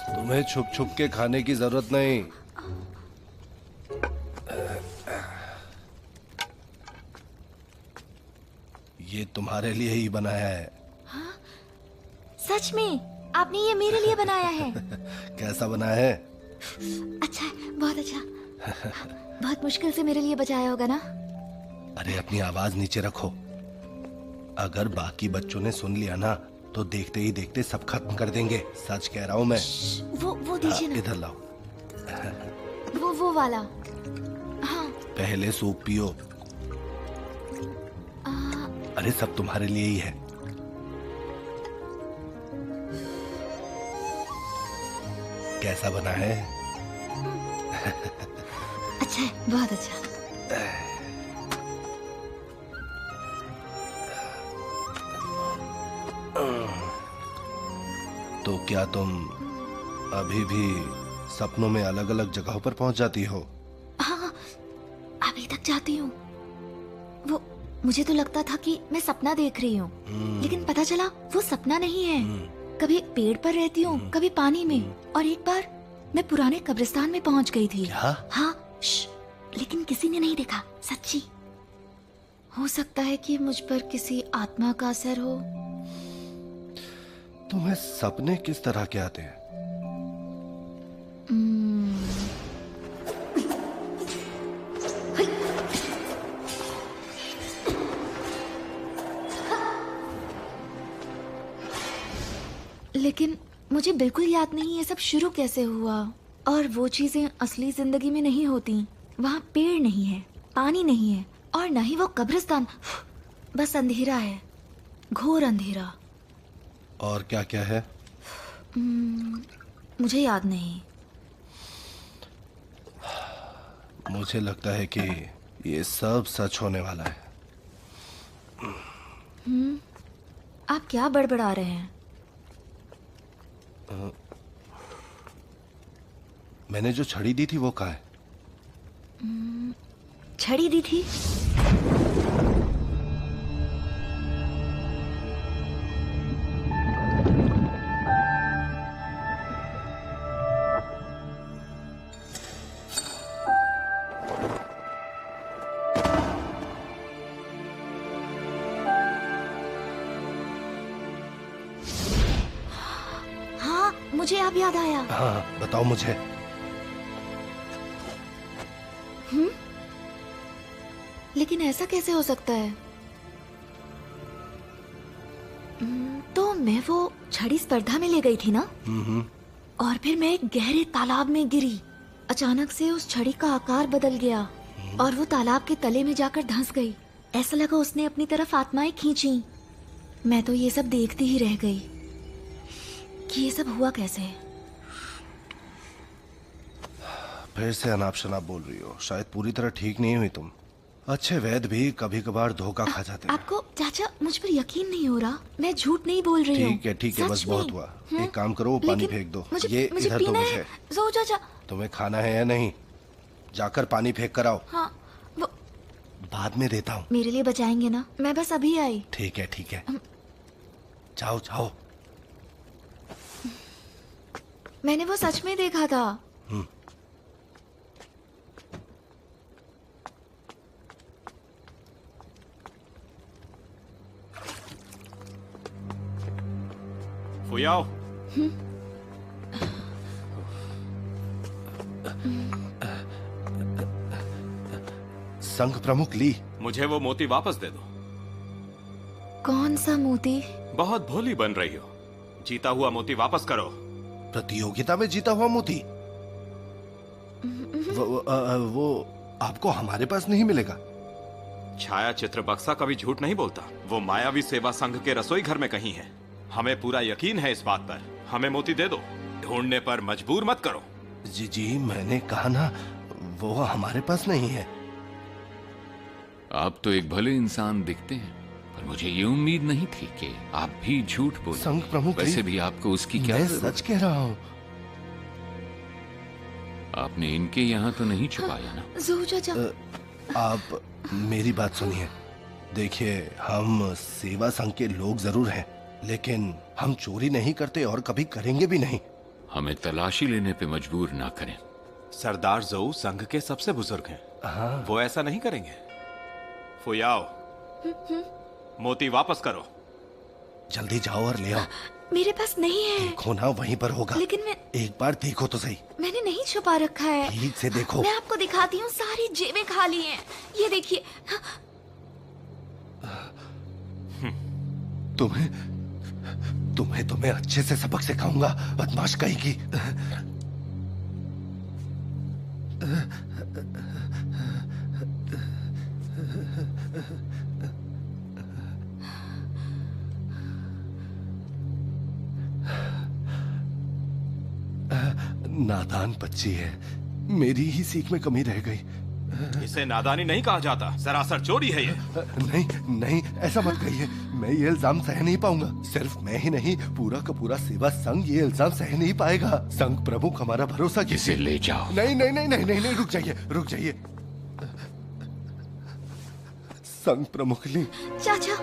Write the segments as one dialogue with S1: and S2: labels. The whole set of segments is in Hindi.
S1: तुम्हें छुप छुप के खाने की जरूरत नहीं। ये तुम्हारे लिए ही बनाया है।
S2: हाँ? सच में आपने ये मेरे लिए बनाया है?
S1: कैसा बना है?
S2: अच्छा, बहुत अच्छा। बहुत मुश्किल से मेरे लिए बचाया होगा ना?
S1: अरे अपनी आवाज नीचे रखो। अगर बाकी बच्चों ने सुन लिया ना तो देखते ही देखते सब खत्म कर देंगे। सच कह रहा हूँ मैं।
S2: वो दीजिए ना।
S1: इधर लाओ।
S2: वो वाला। हाँ।
S1: पहले सूप पियो। अरे सब तुम्हारे लिए ही है। कैसा बना है?
S2: अच्छा है, बहुत अच्छा।
S1: तो क्या तुम अभी भी सपनों में अलग अलग जगहों पर पहुंच जाती हो?
S2: हाँ, अभी तक जाती हूँ। वो मुझे तो लगता था कि मैं सपना देख रही हूँ, लेकिन पता चला वो सपना नहीं है। कभी पेड़ पर रहती हूँ, कभी पानी में, और एक बार मैं पुराने कब्रिस्तान में पहुँच गई थी।
S1: क्या?
S2: हाँ, लेकिन किसी ने नहीं देखा। सच्ची। हो सकता है कि मुझ पर किसी आत्मा का असर हो।
S1: तुम्हें सपने किस तरह के आते हैं?
S2: लेकिन मुझे बिल्कुल याद नहीं ये सब शुरू कैसे हुआ। और वो चीजें असली जिंदगी में नहीं होती। वहाँ पेड़ नहीं है, पानी नहीं है, और न ही वो कब्रिस्तान। बस अंधेरा है, घोर अंधेरा।
S1: और क्या क्या है?
S2: मुझे याद नहीं।
S1: मुझे लगता है कि ये सब सच होने वाला है।
S2: आप क्या बड़बड़ा रहे हैं?
S1: मैंने जो छड़ी दी थी वो कहाँ है?
S2: छड़ी दी थी? हाँ, मुझे अब याद आया।
S1: हाँ बताओ मुझे।
S2: लेकिन ऐसा कैसे हो सकता है? तो मैं वो छड़ी स्पर्धा में ले गई थी ना, और फिर मैं एक गहरे तालाब में गिरी। अचानक से उस छड़ी का आकार बदल गया और वो तालाब के तले में जाकर धंस गई। ऐसा लगा उसने अपनी तरफ आत्माएं खींची। मैं तो ये सब देखती ही रह गई कि ये सब हुआ कैसे।
S1: फिर से अनाप शनाप बोल रही हो। शायद पूरी तरह ठीक नहीं हुई तुम। अच्छे वैद्य भी कभी कभार धोखा खा जाते हैं।
S2: आपको चाचा मुझ पर यकीन नहीं हो रहा? मैं झूठ नहीं बोल रही हूँ।
S1: ठीक है, बस बहुत हुआ। एक काम करो, वो पानी फेंक दो। ये इधर दो मुझे।
S2: जो चाचा,
S1: तुम्हें खाना है या नहीं? जाकर पानी फेंक कर आओ।
S2: हाँ, वो
S1: बाद में देता हूँ।
S2: मेरे लिए बचाएंगे ना? मैं बस अभी आई।
S1: ठीक है। जाओ जाओ।
S2: मैंने वो सच में देखा था।
S3: फुयाओ।
S1: संघ प्रमुख ली,
S3: मुझे वो मोती वापस दे दो।
S2: कौन सा मोती?
S3: बहुत भोली बन रही हो। जीता हुआ मोती वापस करो।
S1: प्रतियोगिता में जीता हुआ मोती? वो आपको हमारे पास नहीं मिलेगा।
S3: छाया चित्र बक्सा कभी झूठ नहीं बोलता। वो मायावी सेवा संघ के रसोई घर में कहीं है। हमें पूरा यकीन है इस बात पर। हमें मोती दे दो, ढूंढने पर मजबूर मत करो।
S1: जी मैंने कहा ना, वो हमारे पास नहीं है।
S4: आप तो एक भले इंसान दिखते हैं, पर मुझे ये उम्मीद नहीं थी कि आप भी झूठ बोलेंगे।
S1: संघ प्रमुख,
S4: वैसे भी आपको उसकी क्या
S1: मैं
S4: जरूरत?
S1: सच कह रहा हूँ।
S4: आपने इनके यहाँ तो नहीं छुपाया ना?
S2: ज़हू चाचा,
S1: आप मेरी बात सुनिए। देखिए, हम सेवा संघ के लोग जरूर हैं, लेकिन हम चोरी नहीं करते और कभी करेंगे भी नहीं।
S4: हमें तलाशी लेने पे मजबूर ना करें।
S3: सरदार ज़ऊ संघ के सबसे बुजुर्ग हैं।
S1: हाँ।
S3: वो ऐसा नहीं करेंगे। फुयाओ, मोती वापस करो।
S1: जल्दी जाओ और ले आओ।
S2: मेरे पास नहीं है।
S1: देखो ना, वहीं पर होगा।
S2: लेकिन
S1: एक बार देखो तो सही।
S2: मैंने नहीं छुपा रखा है।
S1: ठीक से देखो।
S2: मैं आपको दिखाती हूँ, सारी जेबें खाली हैं। ये देखिए।
S1: तुम्हें अच्छे से सबक सिखाऊंगा, बदमाश कहीं की। नादान बच्ची है, मेरी ही सीख में कमी रह गई।
S3: इसे नादानी नहीं कहा जाता, सरासर चोरी है ये।
S1: नहीं, ऐसा मत कहिए। मैं ये इल्जाम सह नहीं पाऊंगा। सिर्फ मैं ही नहीं, पूरा का पूरा सेवा संघ ये इल्जाम सह नहीं पाएगा। संघ प्रमुख हमारा भरोसा
S4: इसे ले जाओ।
S1: नहीं, रुक जाइए। संघ प्रमुख ली,
S2: चाचा,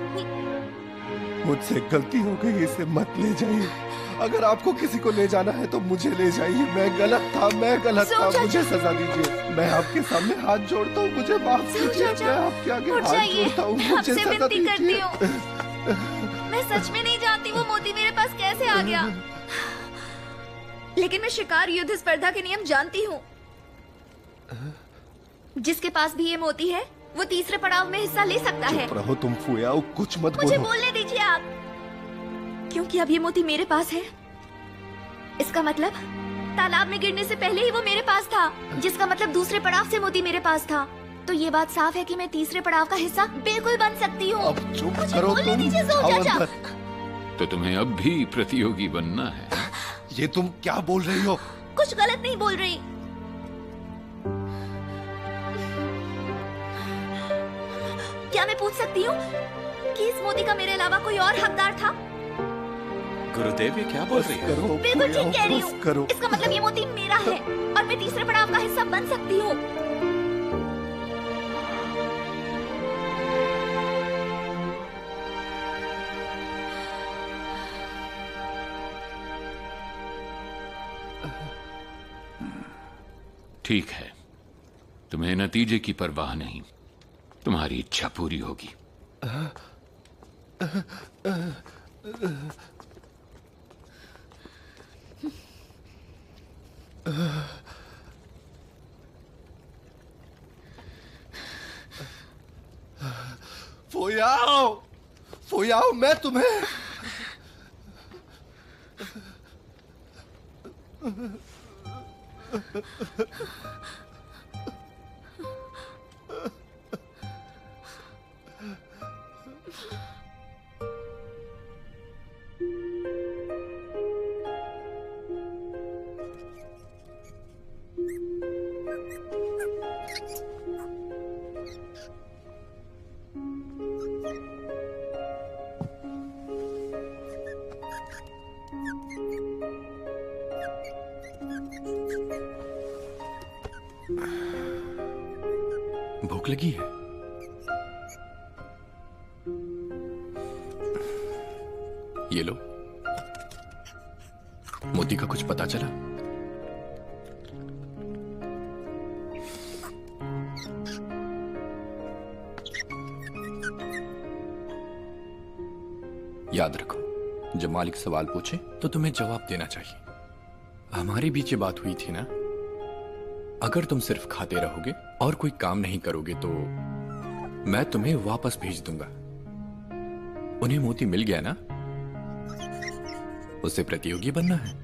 S1: मुझसे गलती हो गई, इसे मत ले जाइए। अगर आपको किसी को ले जाना है तो मुझे ले जाइए। मैं गलत था, मुझे सजा दीजिए। मैं आपके सामने हाथ जोड़ता हूँ, मुझे माफ कीजिए। मैं आपके आगे हाथ जोड़ता हूँ, मुझे सजा दीजिए।
S2: मैं सच में नहीं जानती वो मोती मेरे पास कैसे आ गया, लेकिन मैं शिकार युद्ध स्पर्धा के नियम जानती हूँ। जिसके पास भी ये मोती है, वो तीसरे पड़ाव में हिस्सा ले सकता है।
S1: चुप रहो तुम फुयाओ, कुछ मत
S2: मुझे
S1: बोलो।
S2: बोलने दीजिए आप। क्योंकि अब ये मोती मेरे पास है, इसका मतलब तालाब में गिरने से पहले ही वो मेरे पास था, जिसका मतलब दूसरे पड़ाव से मोती मेरे पास था। तो ये बात साफ है कि मैं तीसरे पड़ाव का हिस्सा बिल्कुल बन सकती हूँ।
S1: अब चुप
S2: मुझे
S1: करो
S2: बोलने
S1: तुम,
S2: दीजिए ज़हू
S1: जाओ
S2: चाचा।
S1: अंदर।
S4: तो तुम्हें अब भी प्रतियोगी बनना है?
S1: ये तुम क्या बोल रही हो?
S2: कुछ गलत नहीं बोल रही। क्या मैं पूछ सकती हूँ कि इस मोती का मेरे अलावा कोई और हकदार था?
S3: गुरुदेव, ये क्या बोल रही है?
S1: करो
S2: बिल्कुल
S1: फुयाओ,
S2: ठीक कह रही
S1: बस
S2: हूँ।
S1: करो।
S2: इसका मतलब ये मोती मेरा है और मैं तीसरे पड़ाव का हिस्सा बन सकती हूँ।
S4: ठीक है, तुम्हें नतीजे की परवाह नहीं, तुम्हारी इच्छा पूरी होगी।
S1: फुयाओ, मैं तुम्हें
S5: भूख लगी है? ये लो। मोती का कुछ पता चला? याद रखो, जब मालिक सवाल पूछे तो तुम्हें जवाब देना चाहिए। हमारे बीच ये बात हुई थी ना, अगर तुम सिर्फ खाते रहोगे और कोई काम नहीं करोगे तो मैं तुम्हें वापस भेज दूंगा। उन्हें मोती मिल गया ना, उसे प्रतियोगी बनना है।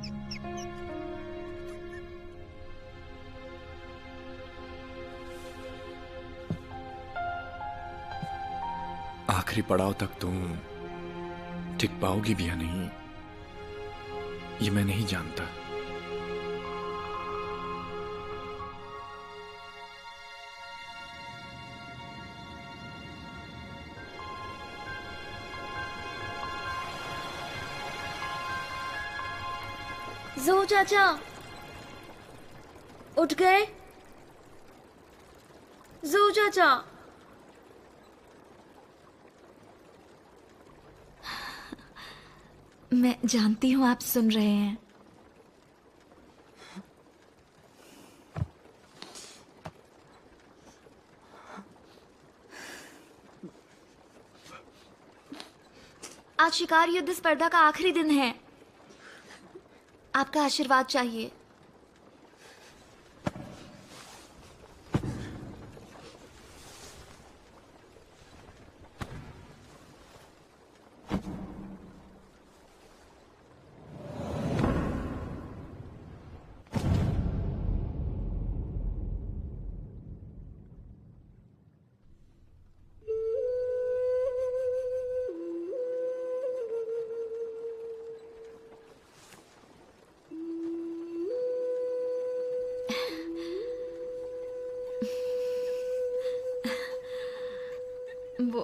S5: आखिरी पड़ाव तक तुम टिक पाओगी भी या नहीं, ये मैं नहीं जानता।
S2: जो चाचा उठ गए? जो चाचा, मैं जानती हूँ आप सुन रहे हैं। आज शिकार युद्ध स्पर्धा का आखिरी दिन है, आपका आशीर्वाद चाहिए। वो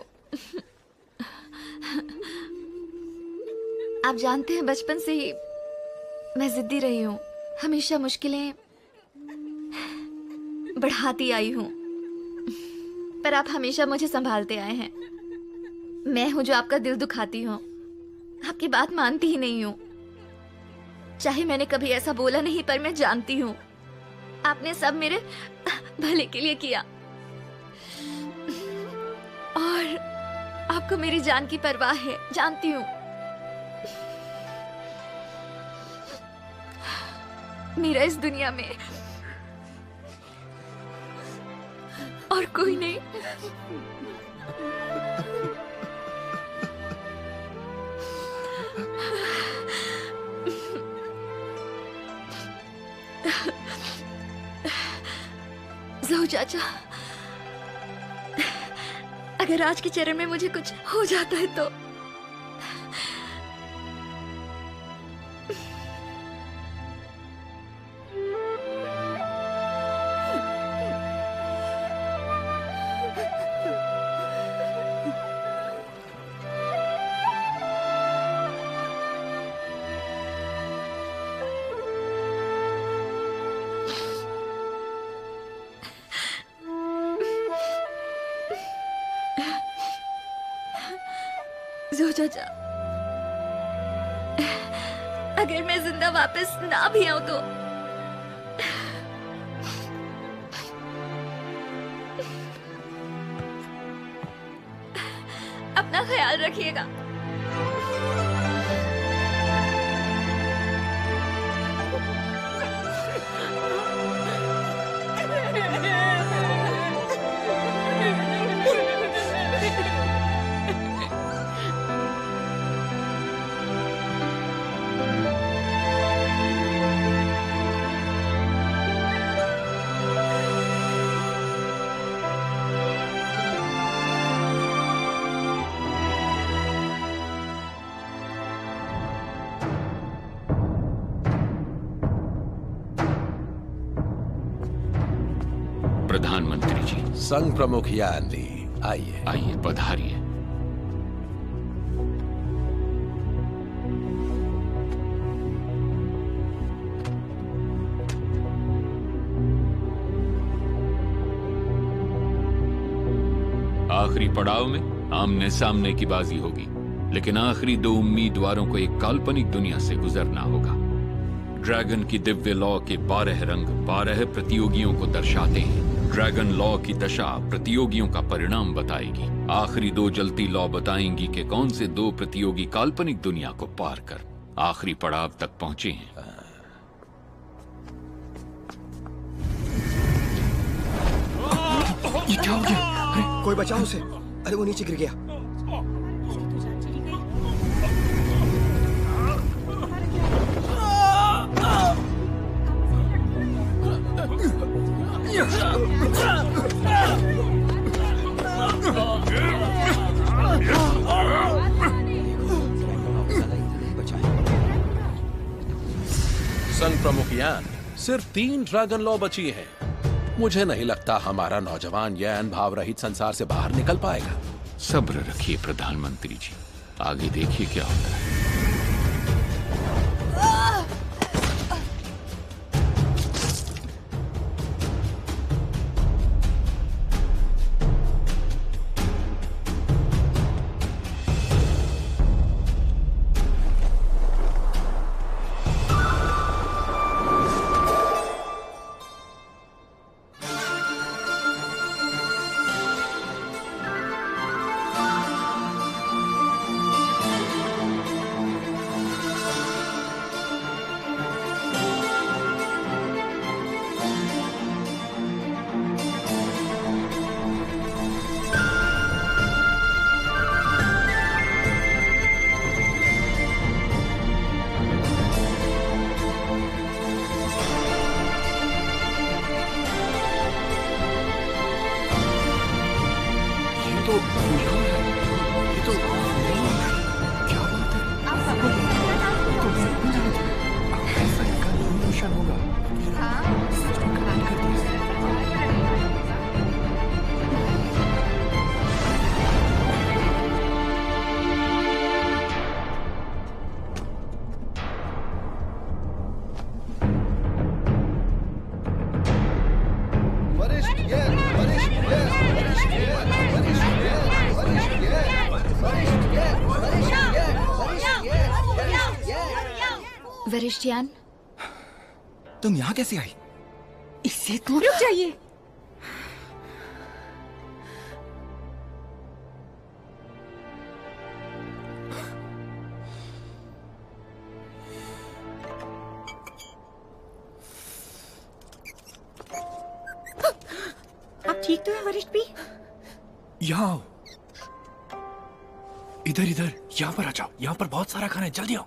S2: आप जानते हैं, बचपन से ही मैं जिद्दी रही हूँ, हमेशा मुश्किलें बढ़ाती आई हूँ, पर आप हमेशा मुझे संभालते आए हैं। मैं हूँ जो आपका दिल दुखाती हूँ, आपकी बात मानती ही नहीं हूँ। चाहे मैंने कभी ऐसा बोला नहीं, पर मैं जानती हूँ आपने सब मेरे भले के लिए किया और आपको मेरी जान की परवाह है, जानती हूँ। मेरा इस दुनिया में और कोई नहीं। ज़हू चाचा, अगर आज के चरण में मुझे कुछ हो जाता है तो ज़हू चाचा, अगर मैं जिंदा वापस ना भी आऊं तो अपना ख्याल रखिएगा।
S4: प्रधानमंत्री जी,
S6: संघ प्रमुख यान ली, आइए
S4: आइए पधारिए। आखिरी पड़ाव में आमने सामने की बाजी होगी, लेकिन आखिरी दो उम्मीदवारों को एक काल्पनिक दुनिया से गुजरना होगा। ड्रैगन की दिव्य लॉ के 12 रंग 12 प्रतियोगियों को दर्शाते हैं। ड्रैगन लॉ की दशा प्रतियोगियों का परिणाम बताएगी। आखिरी दो जलती लॉ बताएंगी कि कौन से दो प्रतियोगी काल्पनिक दुनिया को पार कर आखिरी पड़ाव तक पहुंचे हैं।
S5: ये क्या हो गया? अरे
S7: कोई बचाओ उसे। अरे वो नीचे गिर गया।
S6: सिर्फ 3 ड्रैगन लॉ बची हैं। मुझे नहीं लगता हमारा नौजवान यैन भाव रहित संसार से बाहर निकल पाएगा।
S4: सब्र रखिए प्रधानमंत्री जी, आगे देखिए क्या होता है।
S2: वरिष्ठयान,
S8: तुम यहाँ कैसे आई?
S2: इससे दूर रुक जाइए।
S9: आप ठीक तो हैं वरिष्ठ भी?
S8: यहाँ आओ। इधर इधर, यहाँ पर आ जाओ। यहाँ पर बहुत सारा खाना है, जल्दी आओ।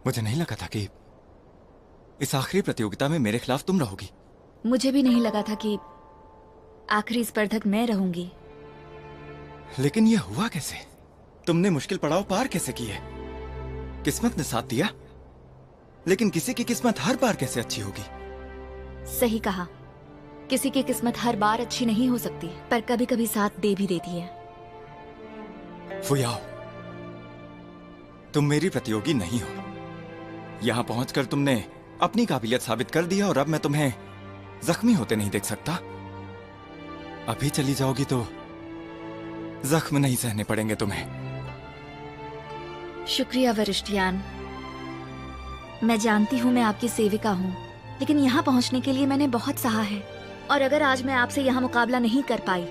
S10: मुझे नहीं लगा था कि इस आखिरी प्रतियोगिता में मेरे खिलाफ तुम रहोगी।
S2: मुझे भी नहीं लगा था कि आखिरी स्पर्धक मैं रहूंगी।
S10: लेकिन यह हुआ कैसे? तुमने मुश्किल पड़ाव पार कैसे किए? किस्मत ने साथ दिया। लेकिन किसी की किस्मत हर बार कैसे अच्छी होगी?
S2: सही कहा, किसी की किस्मत हर बार अच्छी नहीं हो सकती, पर कभी कभी साथ दे भी देती है।
S10: फुयाओ, तुम मेरी प्रतियोगी नहीं हो। यहाँ पहुंचकर तुमने अपनी काबिलियत साबित कर दिया और अब मैं तुम्हें जख्मी होते नहीं देख सकता। अभी चली जाओगी तो जख्म नहीं सहने पड़ेंगे तुम्हें।
S2: शुक्रिया वरिष्ठयान। मैं जानती हूँ मैं आपकी सेविका हूँ, लेकिन यहाँ पहुँचने के लिए मैंने बहुत सहा है। और अगर आज मैं आपसे यहाँ मुकाबला नहीं कर पाई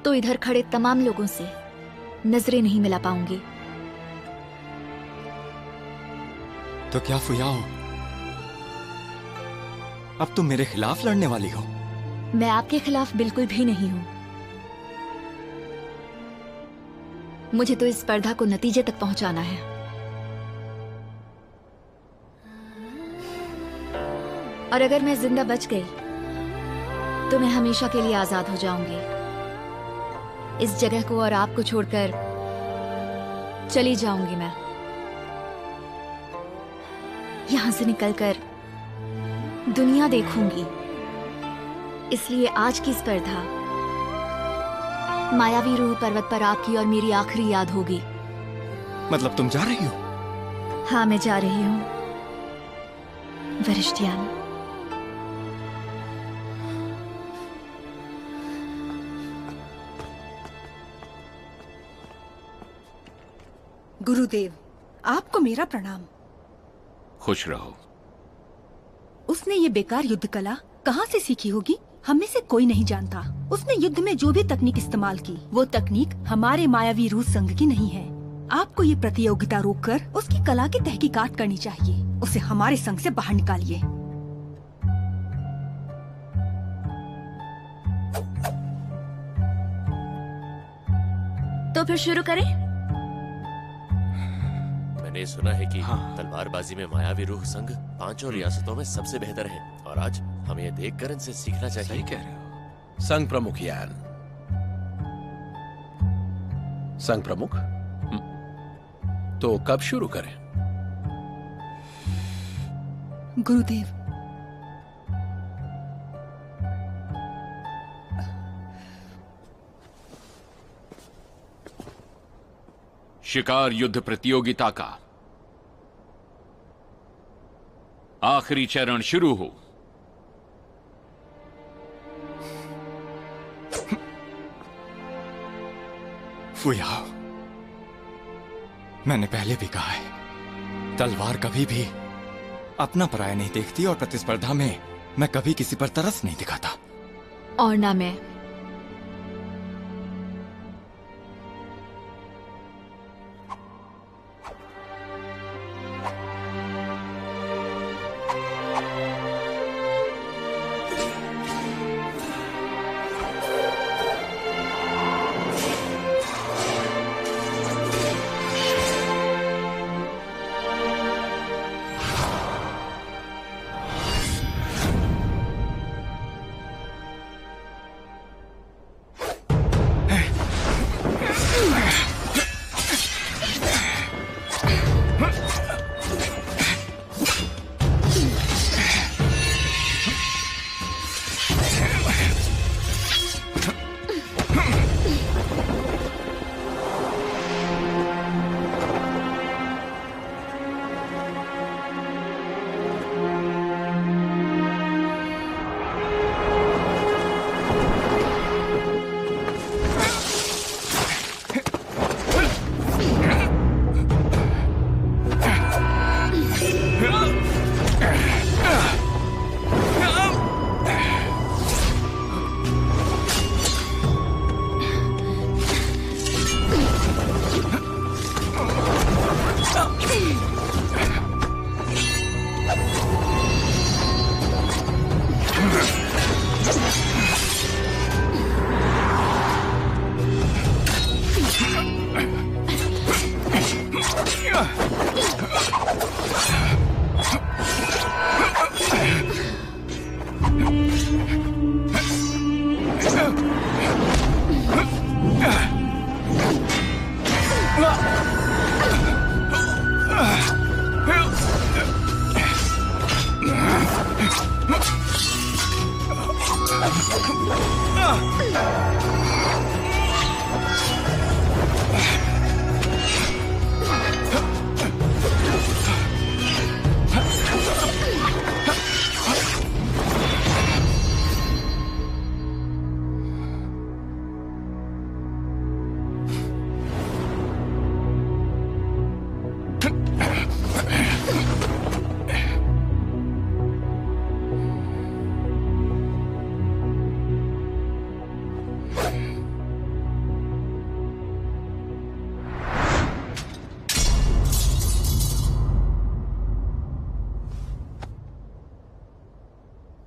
S2: तो इधर खड़े तमाम लोगों से नजरें नहीं मिला पाऊंगी।
S10: तो क्या फुयाओ, अब तुम मेरे खिलाफ लड़ने वाली हो?
S2: मैं आपके खिलाफ बिल्कुल भी नहीं हूं। मुझे तो इस स्पर्धा को नतीजे तक पहुंचाना है। और अगर मैं जिंदा बच गई तो मैं हमेशा के लिए आजाद हो जाऊंगी। इस जगह को और आपको छोड़कर चली जाऊंगी मैं। यहां से निकलकर दुनिया देखूंगी। इसलिए आज की स्पर्धा मायावी रूह पर्वत पर आपकी और मेरी आखिरी याद होगी।
S10: मतलब तुम जा रही हो?
S2: हाँ, मैं जा रही हूँ वरिष्ठयान।
S9: गुरुदेव, आपको मेरा प्रणाम।
S4: खुश रहो।
S9: उसने ये बेकार युद्ध कला कहाँ से सीखी होगी? हम में से कोई नहीं जानता। उसने युद्ध में जो भी तकनीक इस्तेमाल की, वो तकनीक हमारे मायावी रूह संघ की नहीं है। आपको ये प्रतियोगिता रोककर उसकी कला की तहकीकात करनी चाहिए। उसे हमारे संघ से बाहर निकालिए।
S2: तो फिर शुरू करें?
S11: मैंने सुना है कि तलवारबाजी में मायावी रूह संघ 5 रियासतों में सबसे बेहतर है और आज हमें ये देखकर इनसे सीखना चाहिए।
S3: सही कह रहे हो।
S6: संघ प्रमुख यान। संघ प्रमुख, तो कब शुरू करें?
S9: गुरुदेव,
S4: शिकार युद्ध प्रतियोगिता का आखिरी चरण शुरू हो।
S10: फुयाओ, मैंने पहले भी कहा है, तलवार कभी भी अपना पराया नहीं देखती और प्रतिस्पर्धा में मैं कभी किसी पर तरस नहीं दिखाता।
S2: और ना मैं।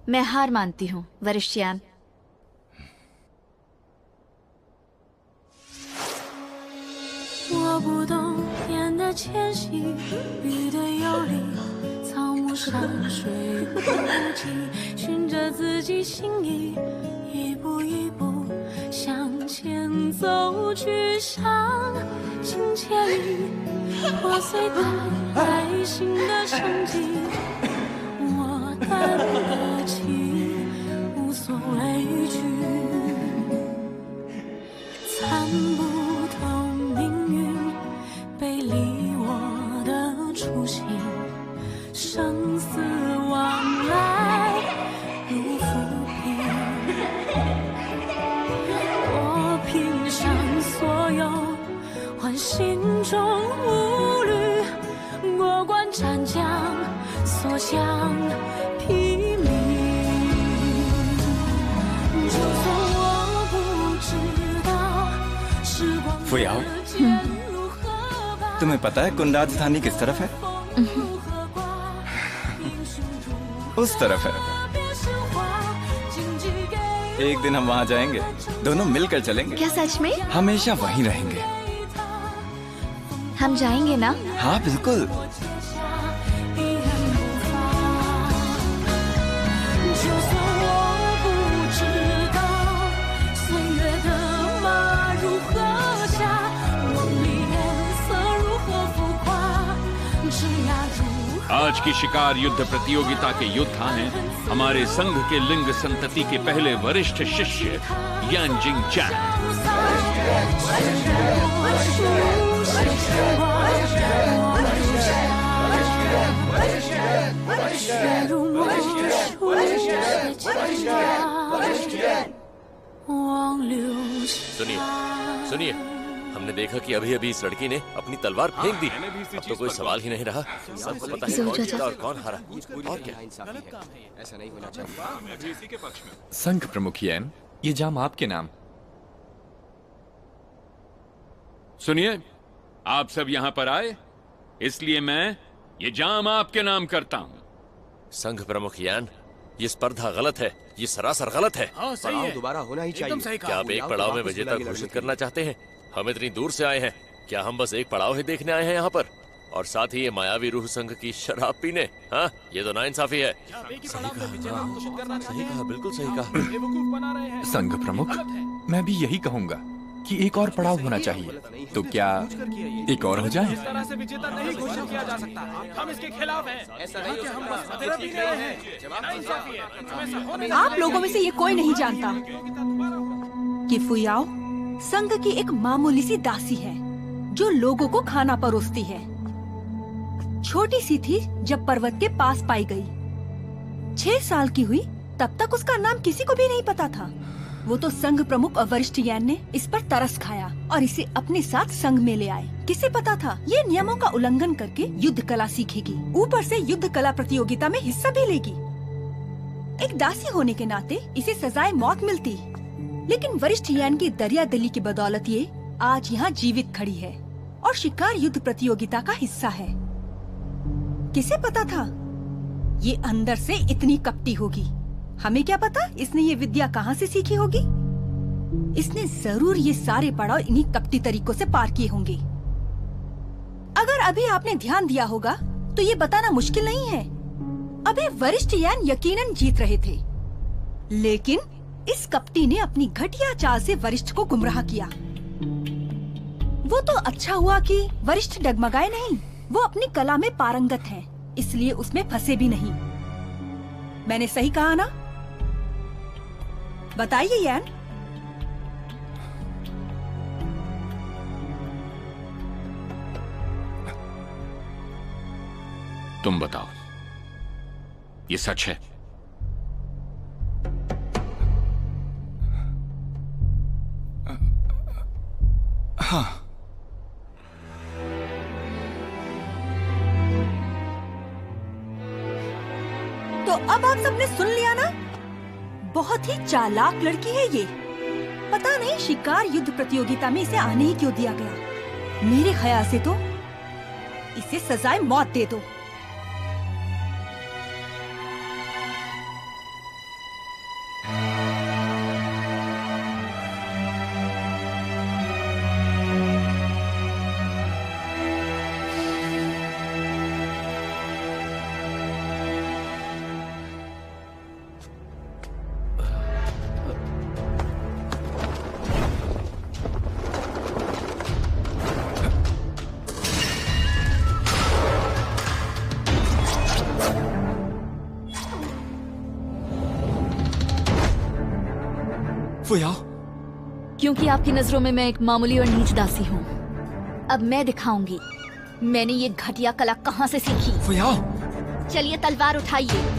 S2: मैं हार मानती हूँ वरिष्ठयान।
S10: फुयाओ, तुम्हें पता है कुन राजधानी किस तरफ है? उस तरफ है। एक दिन हम वहाँ जाएंगे, दोनों मिलकर चलेंगे।
S2: क्या सच में?
S10: हमेशा वहीं रहेंगे।
S2: हम जाएंगे ना?
S10: हाँ बिल्कुल।
S4: आज की शिकार युद्ध प्रतियोगिता के योद्धा हैं हमारे संघ के लिंग संतति के पहले वरिष्ठ शिष्य यानजिंग चैन।
S11: सुनिए सुनिए, हमने देखा कि अभी अभी इस लड़की ने अपनी तलवार फेंक दी। अब तो कोई सवाल ही नहीं रहा, सबको पता है कौन जीता और कौन हारा। और क्या?
S7: ऐसा नहीं होना चाहिए।
S5: संघ प्रमुख यैन, ये जाम आपके नाम।
S4: सुनिए, आप सब यहाँ पर आए, इसलिए मैं ये जाम आपके नाम करता हूँ।
S11: संघ प्रमुख यान, ये स्पर्धा गलत है, ये सरासर गलत है।
S7: पड़ाव दोबारा होना ही चाहिए।
S11: क्या आप एक पड़ाव में विजेता घोषित करना चाहते हैं? हम इतनी दूर से आए हैं, क्या हम बस एक पड़ाव ही देखने आए हैं यहाँ पर? और साथ ही ये मायावी रूह संघ की शराब पीने? हाँ, ये तो नाइंसाफी है। सही कहा, बिल्कुल सही कहा।
S5: संघ प्रमुख, मैं भी यही कहूंगा कि एक और पड़ाव होना चाहिए। तो क्या एक और हो जाए?
S6: इस तरह से विजेता नहीं घोषित किया जा सकता। हम इसके खिलाफ हैं। ऐसा नहीं कि हम बस मदिरा पीने आए हैं। नाइंसाफी है।
S9: आप लोगों में से ये कोई नहीं जानता कि फुयाओ संघ की एक मामूली सी दासी है जो लोगों को खाना परोसती है। छोटी सी थी जब पर्वत के पास पाई गई। 6 साल की हुई तब तक उसका नाम किसी को भी नहीं पता था। वो तो संघ प्रमुख और वरिष्ठ यान ने इस पर तरस खाया और इसे अपने साथ संघ में ले आए। किसे पता था ये नियमों का उल्लंघन करके युद्ध कला सीखेगी, ऊपर से युद्ध कला प्रतियोगिता में हिस्सा भी लेगी। एक दासी होने के नाते इसे सजाए मौत मिलती, लेकिन वरिष्ठ यान की दरिया दिली की बदौलत ये आज यहाँ जीवित खड़ी है और शिकार युद्ध प्रतियोगिता का हिस्सा है। किसे पता था ये अंदर से इतनी कपटी होगी? हमें क्या पता इसने ये विद्या कहाँ से सीखी होगी। इसने जरूर ये सारे पड़ाव इन्हीं कपटी तरीकों से पार किए होंगे। अगर अभी आपने ध्यान दिया होगा तो ये बताना मुश्किल नहीं है। अभी वरिष्ठ यान यकीनन जीत रहे थे, लेकिन इस कपटी ने अपनी घटिया चाल से वरिष्ठ को गुमराह किया। वो तो अच्छा हुआ कि वरिष्ठ डगमगाए नहीं, वो अपनी कला में पारंगत हैं, इसलिए उसमें फंसे भी नहीं। मैंने सही कहा ना? बताइए यान।
S4: तुम बताओ, ये सच है?
S8: हाँ।
S9: तो अब आप सबने सुन लिया ना? बहुत ही चालाक लड़की है ये। पता नहीं शिकार युद्ध प्रतियोगिता में इसे आने ही क्यों दिया गया। मेरे ख्याल से तो इसे सजाए मौत दे दो।
S10: फुयाओ,
S2: क्योंकि आपकी नजरों में मैं एक मामूली और नीच दासी हूँ। अब मैं दिखाऊंगी मैंने ये घटिया कला कहाँ से सीखी।
S10: फुयाओ,
S2: चलिए तलवार उठाइए।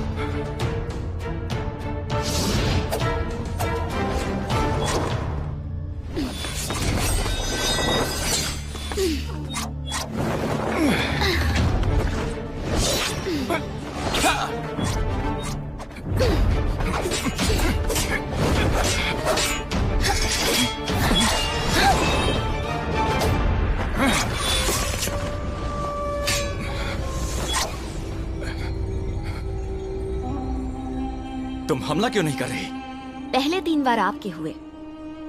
S10: तुम हमला क्यों नहीं कर रही?
S2: पहले 3 बार आपके हुए,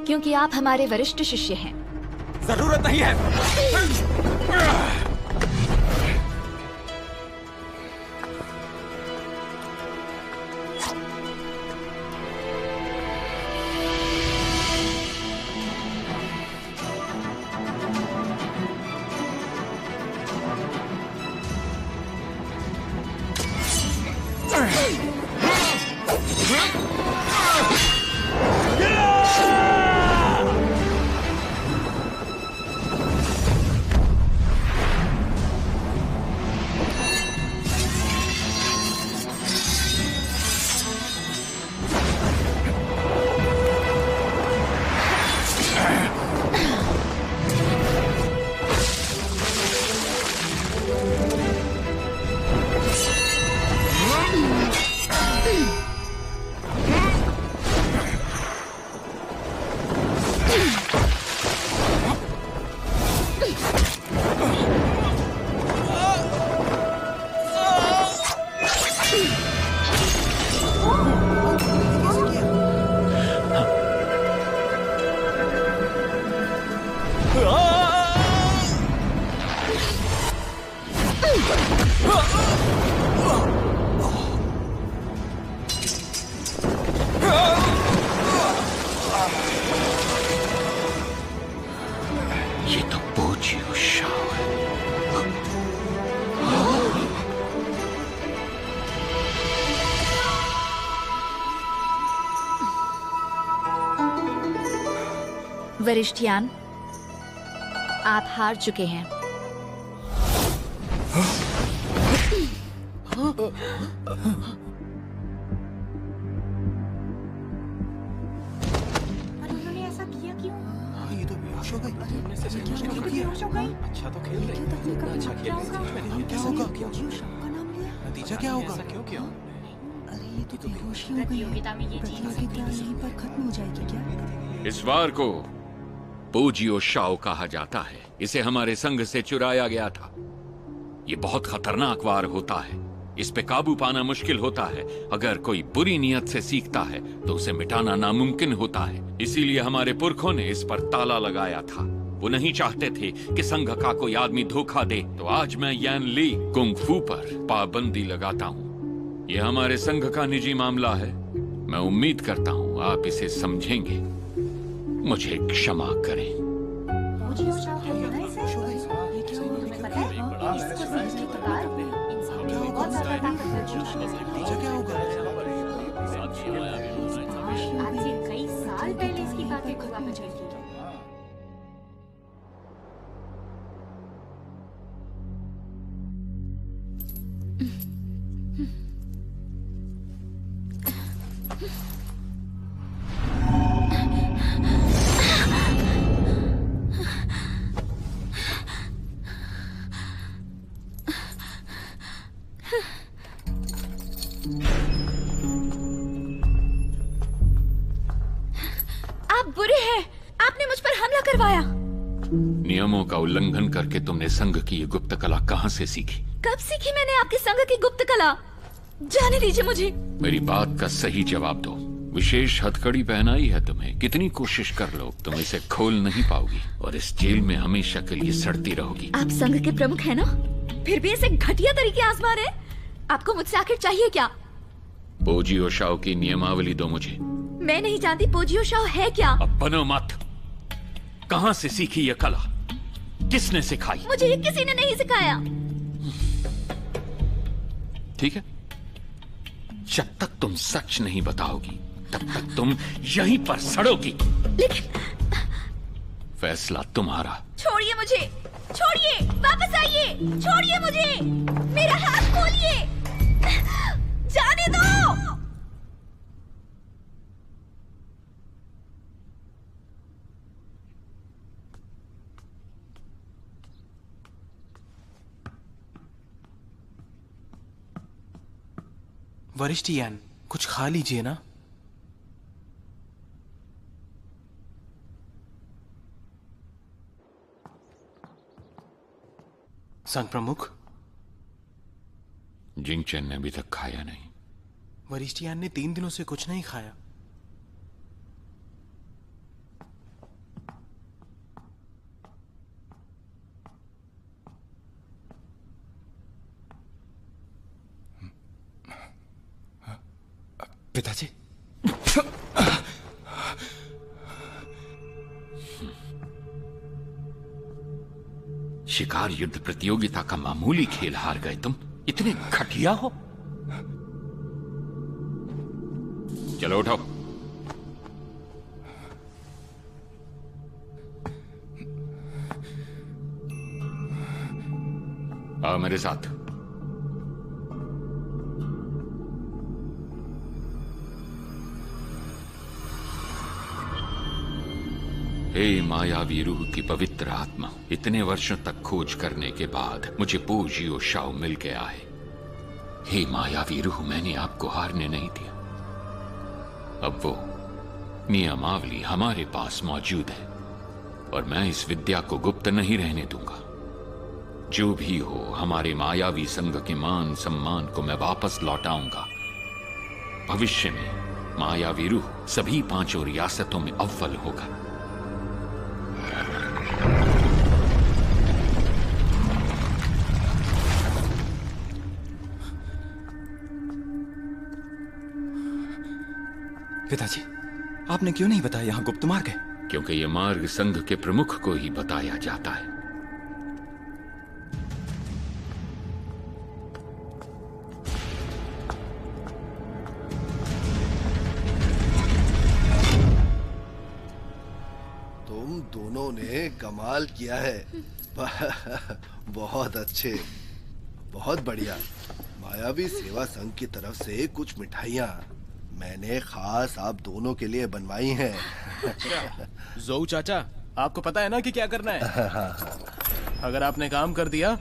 S2: क्योंकि आप हमारे वरिष्ठ शिष्य हैं।
S10: जरूरत नहीं है।
S2: वरिष्ठयान, आप हार चुके हैं।
S9: उन्होंने ऐसा किया क्यों?
S6: हाँ, ये तो बेहोश हो गई। अच्छा तो खेल रही है। अच्छा खेल रही है। क्या होगा? नतीजा क्या होगा? ऐसा क्यों किया?
S9: अरे ये तो बेहोश हो गई। प्रतियोगिता यहीं पर खत्म हो जाएगी क्या?
S4: इस वार को पोजियो शाओ कहा जाता है। इसे हमारे संघ से चुराया गया था। ये बहुत खतरनाक वार होता है। इस पे काबू पाना मुश्किल होता है। अगर कोई बुरी नीयत से सीखता है तो उसे मिटाना नामुमकिन होता है। इसीलिए हमारे पुरखों ने इस पर ताला लगाया था। वो नहीं चाहते थे कि संघ का कोई आदमी धोखा दे। तो आज मैं यान ली कुंग फू पर पाबंदी लगाता हूँ। ये हमारे संघ का निजी मामला है। मैं उम्मीद करता हूँ आप इसे समझेंगे। मुझे क्षमा करें।
S9: कई साल पहले इसकी बातें हुआ करती थी।
S2: बुरे हैं। आपने मुझ पर हमला करवाया।
S4: नियमों का उल्लंघन करके तुमने संघ की ये गुप्त कला कहाँ से सीखी?
S2: कब सीखी मैंने आपके संघ की गुप्त कला? जाने दीजिए मुझे।
S4: मेरी बात का सही जवाब दो। विशेष हथकड़ी पहनाई है तुम्हें। कितनी कोशिश कर लो तुम इसे खोल नहीं पाओगी और इस जेल में हमेशा के लिए सड़ती रहोगी।
S2: आप संघ के प्रमुख हैं ना, फिर भी ऐसे घटिया तरीके आजमा रहे। आपको मुझसे आखिर चाहिए क्या?
S4: पोजियो शाओ की नियमावली दो मुझे।
S2: मैं नहीं जानती पोजियो शाओ है क्या।
S4: अब बनो मत। कहां से सीखी ये कला? किसने सिखाई?
S2: मुझे ये किसी ने नहीं सिखाया।
S4: ठीक है, जब तक तुम सच नहीं बताओगी तब तक तुम यहीं पर सड़ोगी।
S2: लेकिन
S4: फैसला तुम्हारा।
S2: छोड़िए मुझे, छोड़िए, वापस आइए, छोड़िए मुझे, मेरा हाथ खोलिए, जाने दो।
S6: वरिष्ठ यान, कुछ खा लीजिए ना। संघ प्रमुख,
S4: जिंगचेन ने अभी तक खाया नहीं।
S6: वरिष्ठ यान ने 3 दिनों से कुछ नहीं खाया।
S4: शिकार युद्ध प्रतियोगिता का मामूली खेल हार गए तुम? इतने घटिया हो? चलो उठो। आओ मेरे साथ। हे मायावी रूह की पवित्र आत्मा, इतने वर्षों तक खोज करने के बाद मुझे पो जियो शाओ मिल गया है। हे मायावी रूह, मैंने आपको हारने नहीं दिया। अब वो नियमावली हमारे पास मौजूद है और मैं इस विद्या को गुप्त नहीं रहने दूंगा। जो भी हो, हमारे मायावी संघ के मान सम्मान को मैं वापस लौटाऊंगा। भविष्य में मायावी रूह सभी 5 रियासतों में अव्वल होगा।
S10: पिताजी, आपने क्यों नहीं बताया यहाँ गुप्त मार्ग है?
S4: क्योंकि यह मार्ग संघ के प्रमुख को ही बताया जाता है।
S1: तुम दोनों ने कमाल किया है। बहुत अच्छे, बहुत बढ़िया। मायावी सेवा संघ की तरफ से कुछ मिठाइयाँ मैंने खास आप दोनों के लिए बनवाई हैं।
S6: जोऊ चाचा, आपको पता है ना कि क्या करना है? अगर आपने काम कर दिया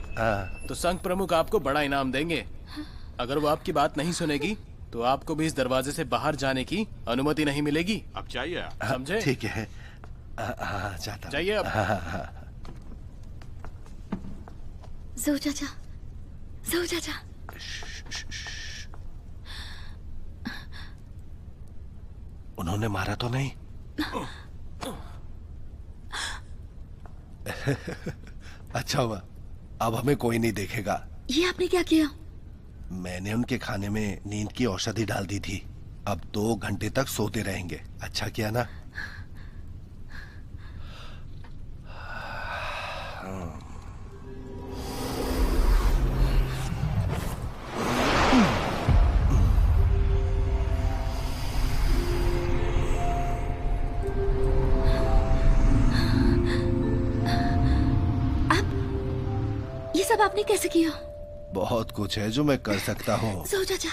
S6: तो संघ प्रमुख आपको बड़ा इनाम देंगे। अगर वो आपकी बात नहीं सुनेगी तो आपको भी इस दरवाजे से बाहर जाने की अनुमति नहीं मिलेगी।
S3: अब चाहिए,
S1: समझे? ठीक है, जाता
S6: जाइए अब।
S2: जोऊ चाचा, जोऊ चाचा।
S1: उन्होंने मारा तो नहीं? अच्छा हुआ, अब हमें कोई नहीं देखेगा।
S2: ये आपने क्या किया?
S1: मैंने उनके खाने में नींद की औषधि डाल दी थी। अब 2 घंटे तक सोते रहेंगे। अच्छा किया ना?
S2: सब आपने कैसे किया?
S1: बहुत कुछ है जो मैं कर सकता हूँ।
S2: जोऊ चाचा,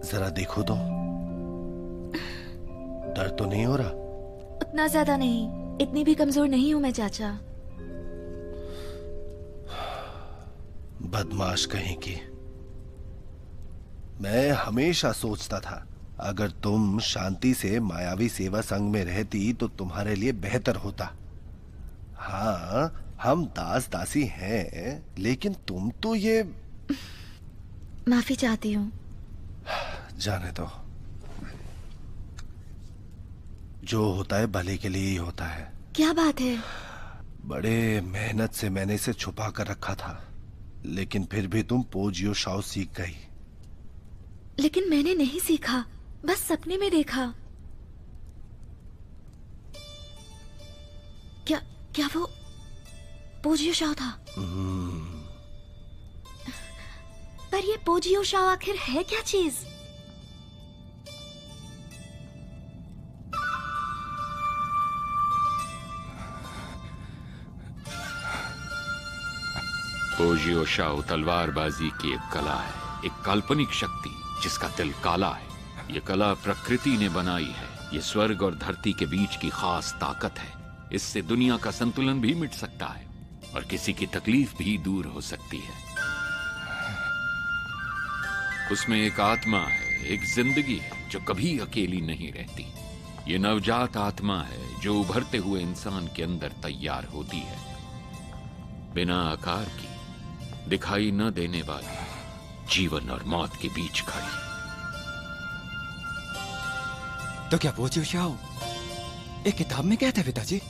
S1: जरा देखो तो, दर्द तो नहीं हो रहा?
S2: उतना ज्यादा नहीं, इतनी भी कमजोर नहीं हूँ मैं चाचा।
S1: बदमाश कहीं की। मैं हमेशा सोचता था अगर तुम शांति से मायावी सेवा संघ में रहती तो तुम्हारे लिए बेहतर होता। हाँ, हम दास दासी हैं, लेकिन तुम तो ये।
S2: माफी चाहती हूँ।
S1: जाने दो, जो होता है भले के लिए ही होता है।
S2: क्या बात है?
S1: बड़े मेहनत से मैंने इसे छुपा कर रखा था, लेकिन फिर भी तुम पो जियो शाओ सीख गई।
S2: लेकिन मैंने नहीं सीखा, बस सपने में देखा। क्या वो पो जियो शाओ था? पर ये पो जियो शाओ आखिर है क्या चीज?
S4: पो जियो शाओ तलवारबाजी की एक कला है, एक काल्पनिक शक्ति जिसका दिल काला है। ये कला प्रकृति ने बनाई है। ये स्वर्ग और धरती के बीच की खास ताकत है। इससे दुनिया का संतुलन भी मिट सकता है और किसी की तकलीफ भी दूर हो सकती है। उसमें एक आत्मा है, एक जिंदगी है जो कभी अकेली नहीं रहती। ये नवजात आत्मा है जो उभरते हुए इंसान के अंदर तैयार होती है, बिना आकार की, दिखाई न देने वाली, जीवन और मौत के बीच खड़ी।
S10: तो क्या पो जियो शाओ एक किताब में क्या था पिताजी?